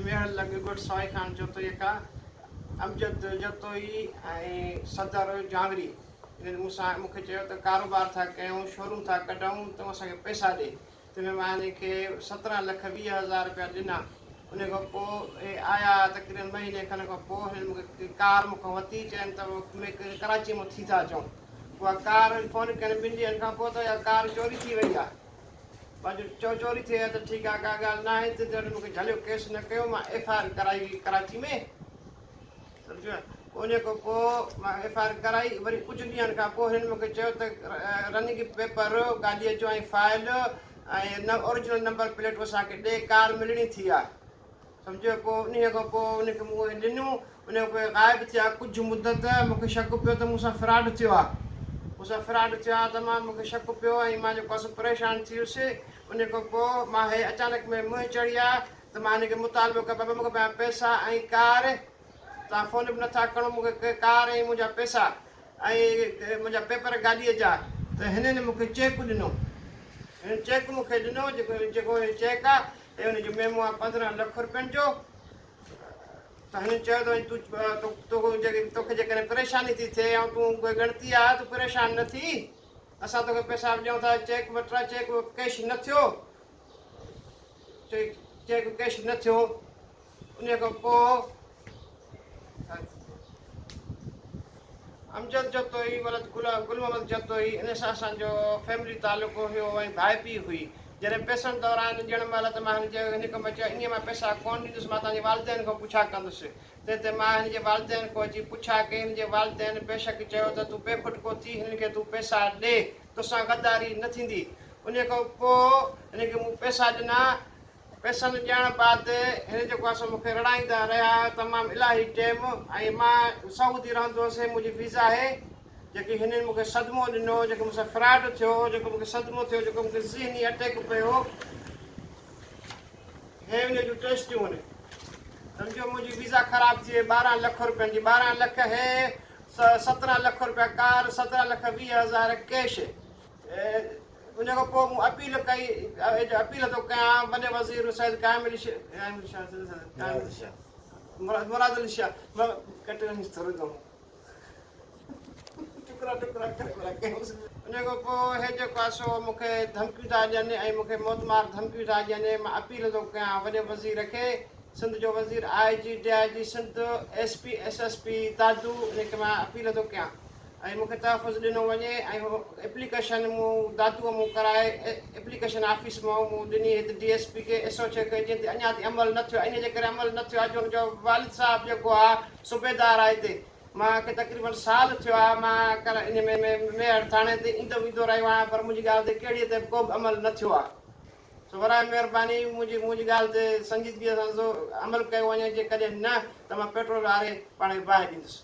मेहर लॻ गुट साई खान जोतोई का अमजद जोतोई ऐं सदर जांगरी इन्हनि मूंखे चयो त कारोबार था कयूं शोरूम था कढूं तूं असांखे पैसा ॾे त मां हिनखे 17,20,000 रुपया ॾिना। उन खां पोइ हे आया तक़रीबन महीने खन खां पोइ हिन मूंखे कार मूंखां वरिती चइनि त कराची मां थी था अचूं। उहा कार फ़ोन कयनि 2 ॾींहंनि खां पोइ त इहा कार चोरी थी वई आहे। पंहिंजो चोरी थी वई आहे त ठीकु आहे का ॻाल्हि न आहे त मूंखे झलियो केस न कयो मां FIR कराई हुई कराची में सम्झो। उन खां पोइ मां FIR कराई वरी कुझु ॾींहंनि खां पोइ हिननि मूंखे चयो त रनिंग पेपर गाॾीअ जो ऐं फाइल ऐं ओरिजिनल नंबर प्लेट असांखे ॾे कार मिलणी थी आहे सम्झो। पोइ उन खां पोइ उनखे मूं उहे ॾिनियूं उन खां पोइ ग़ाइबु थिया कुझु मुदत मूंखे शक पियो त मूंसां फ्रॉड थियो आहे त मां मूंखे शक पियो ऐं मां जेको आहे परेशान थी वियुसि। उन खां पोइ मां हे अचानक में मुंहुं चढ़ी आहे त मां हिनखे मुतालबो कयो बाबा मूंखे पंहिंजा पैसा ऐं कार तव्हां फ़ोन बि नथा खणो मूंखे कार ऐं मुंहिंजा पैसा ऐं मुंहिंजा पेपर गाॾीअ जा त हिननि मूंखे चेक ॾिनो। हिन चेक मूंखे ॾिनो जेको चेक आहे हुनजो मेमो आहे 15 लख रुपयनि जो। त हिन चयो त तोखे जेकॾहिं परेशानी थी थिए ऐं तूं कोई गणती आहे तूं परेशान न थी असां तोखे पैसा ॾियूं था चेक वठा चेक कैश न थियो चेक कैश न थियो। उन खां पोइ अमजद जोतोई गुल मोहम्मद जोतोई इन सां असांजो फैमिली तालुक़ु हुयो ऐं भाई पीउ हुई। जॾहिं पैसनि दौरान ॾियण महिल त मां हिन खां मां चयो ईअं मां पैसा कोन ॾींदुसि मां तव्हांजे वालिदैन खां पुछा कंदुसि। ते मां हिन जे वालिदैन खां अची पुछा कई। हिन जे वालिदैन बेशक चयो त तूं बेखुटको थी हिन खे तूं पैसा ॾे तोसां गद्दारी न थींदी। उन खां पोइ हिनखे मूं पैसा ॾिना। पैसनि ॾियण बाद हिन जेको आहे मूंखे रड़ाईंदा रहिया तमामु इलाही टाइम ऐं मां सऊदी रहंदो हुअसि। मुंहिंजी वीज़ा आहे जेकी हिननि मूंखे सदमो ॾिनो जेको मूंसां फ्रॉड थियो जेको मूंखे सदमो थियो जेको मूंखे ज़हनी अटैक पियो हे हुन जूं टेस्टियूं आहिनि सम्झो। मुंहिंजी वीज़ा ख़राबु थी वई 12 लख रुपयनि जी 12 लख हे 17 लख रुपया कार 17,20,000 कैश। उन खां पोइ मूं अपील कई अपील थो कयां वॾे वज़ीर सैद कामिल मुराद अली शाह उन खां पोइ हे जेको आहे सो मूंखे धमकियूं था ॾियनि ऐं मूंखे मौतमार धमकियूं था ॾियनि। मां अपील थो कयां वॾे वज़ीर खे सिंध जो वज़ीर IG DIG Sindh SP SSP दादू इनखे मां अपील थो कयां ऐं मूंखे तहफ़ुज़ ॾिनो वञे ऐं एप्लीकेशन मूं दादूअ मूं कराए एप्लीकेशन ऑफिस मां मूं ॾिनी हिते DSP खे SHO खे जीअं ते अञा ताईं अमल न थियो इन जे करे अमल न थियो आहे जो हुनजो वालिद साहिबु जेको आहे सूबेदार आहे हिते मूंखे तक़रीबन साल थियो आहे मां इन में मेहर थाणे ते ईंदो वेंदो रहियो आहियां पर मुंहिंजी ॻाल्हि ते कहिड़ी ते को बि अमल न थियो आहे। सो वराए महिरबानी मुंहिंजी ॻाल्हि ते संजीदगीअ सां अमल कयो वञे जेकॾहिं न त मां पेट्रोल वारे पाण खे बाहि ॾींदुसि।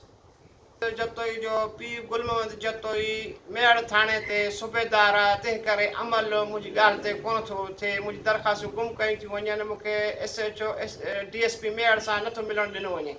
जोतोई जो पीउ गुल मोहम्मद जोतोई मेहर थाणे ते सूबेदार आहे तंहिं करे अमल मुंहिंजी ॻाल्हि ते कोन थो थिए। मुंहिंजी दरख़्वास्तूं गुम कयूं थियूं वञनि मूंखे SHO DSP मेहर सां नथो मिलणु ॾिनो वञे।